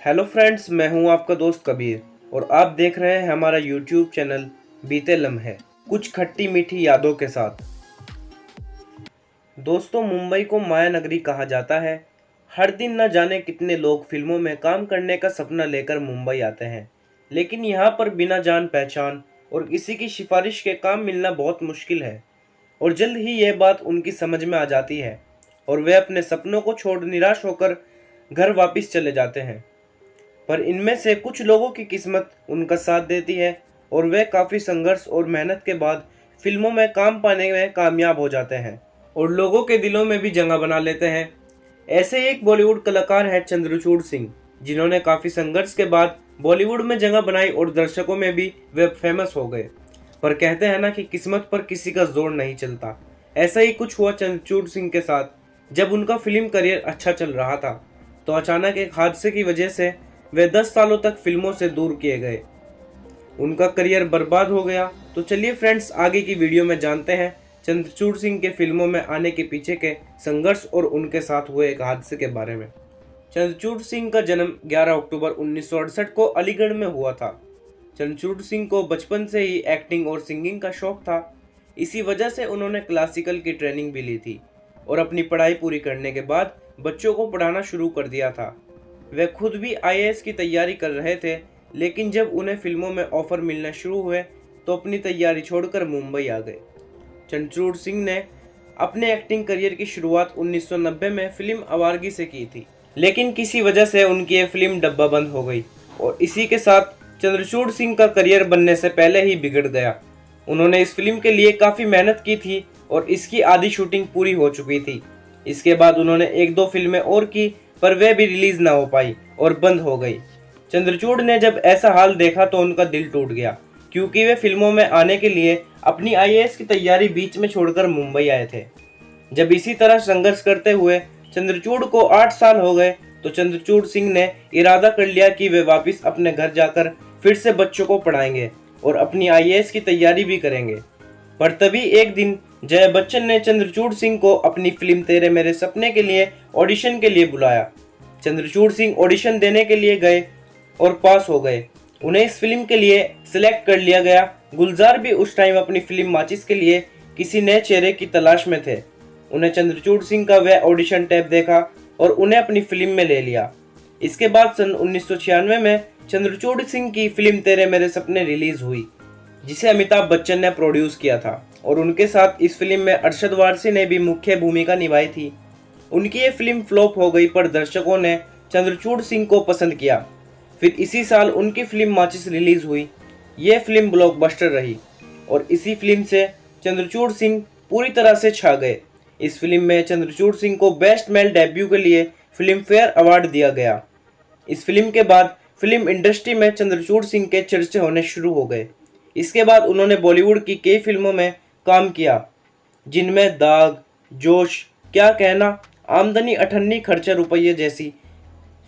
Hello friends, मैं हूं आपका दोस्त कबीर और आप देख रहे हैं हमारा यूट्यूब चैनल बीते लम्हे, कुछ खट्टी मीठी यादों के साथ। दोस्तों, मुंबई को माया नगरी कहा जाता है। हर दिन न जाने कितने लोग फिल्मों में काम करने का सपना लेकर मुंबई आते हैं, लेकिन यहाँ पर बिना जान पहचान और किसी की सिफारिश के काम मिलना बहुत मुश्किल है। और जल्द ही यह बात उनकी समझ में आ जाती है और वे अपने सपनों को छोड़ निराश होकर घर वापस चले जाते हैं। पर इनमें से कुछ लोगों की किस्मत उनका साथ देती है और वे काफ़ी संघर्ष और मेहनत के बाद फिल्मों में काम पाने में कामयाब हो जाते हैं और लोगों के दिलों में भी जगह बना लेते हैं। ऐसे ही एक बॉलीवुड कलाकार है चंद्रचूड़ सिंह, जिन्होंने काफ़ी संघर्ष के बाद बॉलीवुड में जगह बनाई और दर्शकों में भी वे फेमस हो गए। पर कहते हैं ना कि किस्मत पर किसी का जोर नहीं चलता। ऐसा ही कुछ हुआ चंद्रचूड़ सिंह के साथ। जब उनका फिल्म करियर अच्छा चल रहा था तो अचानक एक हादसे की वजह से वे 10 सालों तक फिल्मों से दूर किए गए। उनका करियर बर्बाद हो गया। तो चलिए फ्रेंड्स, आगे की वीडियो में जानते हैं चंद्रचूड़ सिंह के फिल्मों में आने के पीछे के संघर्ष और उनके साथ हुए एक हादसे के बारे में। चंद्रचूड़ सिंह का जन्म 11 अक्टूबर 1968 को अलीगढ़ में हुआ था। चंद्रचूड़ सिंह को बचपन से ही एक्टिंग और सिंगिंग का शौक था। इसी वजह से उन्होंने क्लासिकल की ट्रेनिंग भी ली थी और अपनी पढ़ाई पूरी करने के बाद बच्चों को पढ़ाना शुरू कर दिया था। वे खुद भी आईएएस की तैयारी कर रहे थे, लेकिन जब उन्हें फिल्मों में ऑफर मिलना शुरू हुए तो अपनी तैयारी छोड़कर मुंबई आ गए। चंद्रचूड़ सिंह ने अपने एक्टिंग करियर की शुरुआत 1990 में फिल्म आवारगी से की थी, लेकिन किसी वजह से उनकी ये फिल्म डब्बा बंद हो गई और इसी के साथ चंद्रचूड़ सिंह का करियर बनने से पहले ही बिगड़ गया। उन्होंने इस फिल्म के लिए काफ़ी मेहनत की थी और इसकी आधी शूटिंग पूरी हो चुकी थी। इसके बाद उन्होंने एक दो फिल्में और की, पर वे भी रिलीज ना हो पाई और बंद हो गई। चंद्रचूड़ ने जब ऐसा हाल देखा तो उनका दिल टूट गया, क्योंकि वे फिल्मों में आने के लिए अपनी आईएएस की तैयारी बीच में छोड़कर मुंबई आए थे। जब इसी तरह संघर्ष करते हुए चंद्रचूड़ को 8 साल हो गए तो चंद्रचूड़ सिंह ने इरादा कर लिया कि वे वापस अपने घर जाकर फिर से बच्चों को पढ़ाएंगे और अपनी आईएएस की तैयारी भी करेंगे। पर तभी एक दिन जया बच्चन ने चंद्रचूड़ सिंह को अपनी फिल्म तेरे मेरे सपने के लिए ऑडिशन के लिए बुलाया। चंद्रचूड़ सिंह ऑडिशन देने के लिए गए और पास हो गए। उन्हें इस फिल्म के लिए सिलेक्ट कर लिया गया। गुलजार भी उस टाइम अपनी फिल्म माचिस के लिए किसी नए चेहरे की तलाश में थे। उन्हें चंद्रचूड़ सिंह का वह ऑडिशन टेप देखा और उन्हें अपनी फिल्म में ले लिया। इसके बाद सन 1996 में चंद्रचूड़ सिंह की फिल्म तेरे मेरे सपने रिलीज हुई, जिसे अमिताभ बच्चन ने प्रोड्यूस किया था और उनके साथ इस फिल्म में अरशद वारसी ने भी मुख्य भूमिका निभाई थी। उनकी ये फिल्म फ्लॉप हो गई, पर दर्शकों ने चंद्रचूड़ सिंह को पसंद किया। फिर इसी साल उनकी फिल्म माचिस रिलीज हुई। ये फिल्म ब्लॉकबस्टर रही और इसी फिल्म से चंद्रचूड़ सिंह पूरी तरह से छा गए। इस फिल्म में चंद्रचूड़ सिंह को बेस्ट मेल डेब्यू के लिए फिल्म फेयर अवार्ड दिया गया। इस फिल्म के बाद फिल्म इंडस्ट्री में चंद्रचूड़ सिंह के चर्चे होने शुरू हो गए। इसके बाद उन्होंने बॉलीवुड की कई फिल्मों में काम किया, जिनमें दाग, जोश, क्या कहना, आमदनी अठन्नी खर्चा रुपये जैसी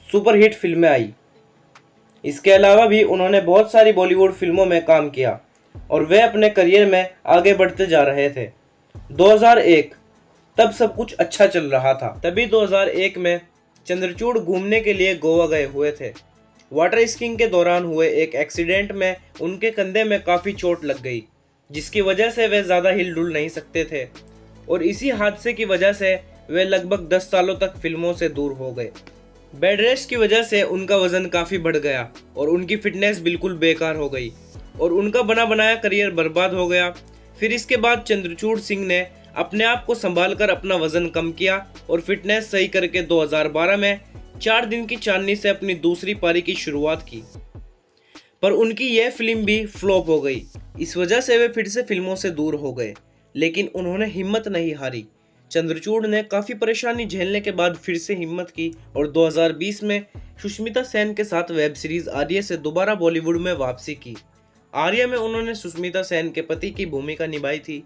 सुपरहिट फिल्में आई। इसके अलावा भी उन्होंने बहुत सारी बॉलीवुड फिल्मों में काम किया और वे अपने करियर में आगे बढ़ते जा रहे थे। 2001 तब सब कुछ अच्छा चल रहा था। तभी 2001 में चंद्रचूड़ घूमने के लिए गोवा गए हुए थे। वाटर स्कीइंग के दौरान हुए एक एक्सीडेंट में उनके कंधे में काफ़ी चोट लग गई, जिसकी वजह से वे ज़्यादा हिल-डुल नहीं सकते थे और इसी हादसे की वजह से वे लगभग 10 सालों तक फिल्मों से दूर हो गए। बेड रेस्ट की वजह से उनका वजन काफ़ी बढ़ गया और उनकी फिटनेस बिल्कुल बेकार हो गई और उनका बना बनाया करियर बर्बाद हो गया। फिर इसके बाद चंद्रचूड़ सिंह ने अपने आप को संभाल कर अपना वजन कम किया और फिटनेस सही करके 2012 में 4 दिन की चांदनी से अपनी दूसरी पारी की शुरुआत की। पर उनकी यह फिल्म भी फ्लॉप हो गई। इस वजह से वे फिर से फिल्मों से दूर हो गए, लेकिन उन्होंने हिम्मत नहीं हारी। चंद्रचूड़ ने काफ़ी परेशानी झेलने के बाद फिर से हिम्मत की और 2020 में सुष्मिता सेन के साथ वेब सीरीज आर्य से दोबारा बॉलीवुड में वापसी की। आर्य में उन्होंने सुष्मिता सेन के पति की भूमिका निभाई थी।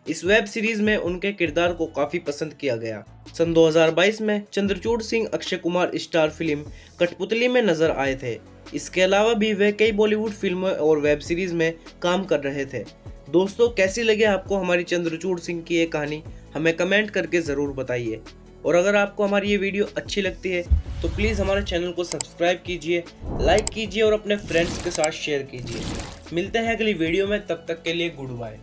इस वेब सीरीज में उनके किरदार को काफ़ी पसंद किया गया। सन 2022 में चंद्रचूड़ सिंह अक्षय कुमार स्टार फिल्म कठपुतली में नजर आए थे। इसके अलावा भी वे कई बॉलीवुड फिल्मों और वेब सीरीज में काम कर रहे थे। दोस्तों, कैसी लगी आपको हमारी चंद्रचूड़ सिंह की ये कहानी? हमें कमेंट करके ज़रूर बताइए। और अगर आपको हमारी ये वीडियो अच्छी लगती है तो प्लीज़ हमारे चैनल को सब्सक्राइब कीजिए, लाइक कीजिए और अपने फ्रेंड्स के साथ शेयर कीजिए। मिलते हैं अगली वीडियो में, तब तक के लिए गुड बाय।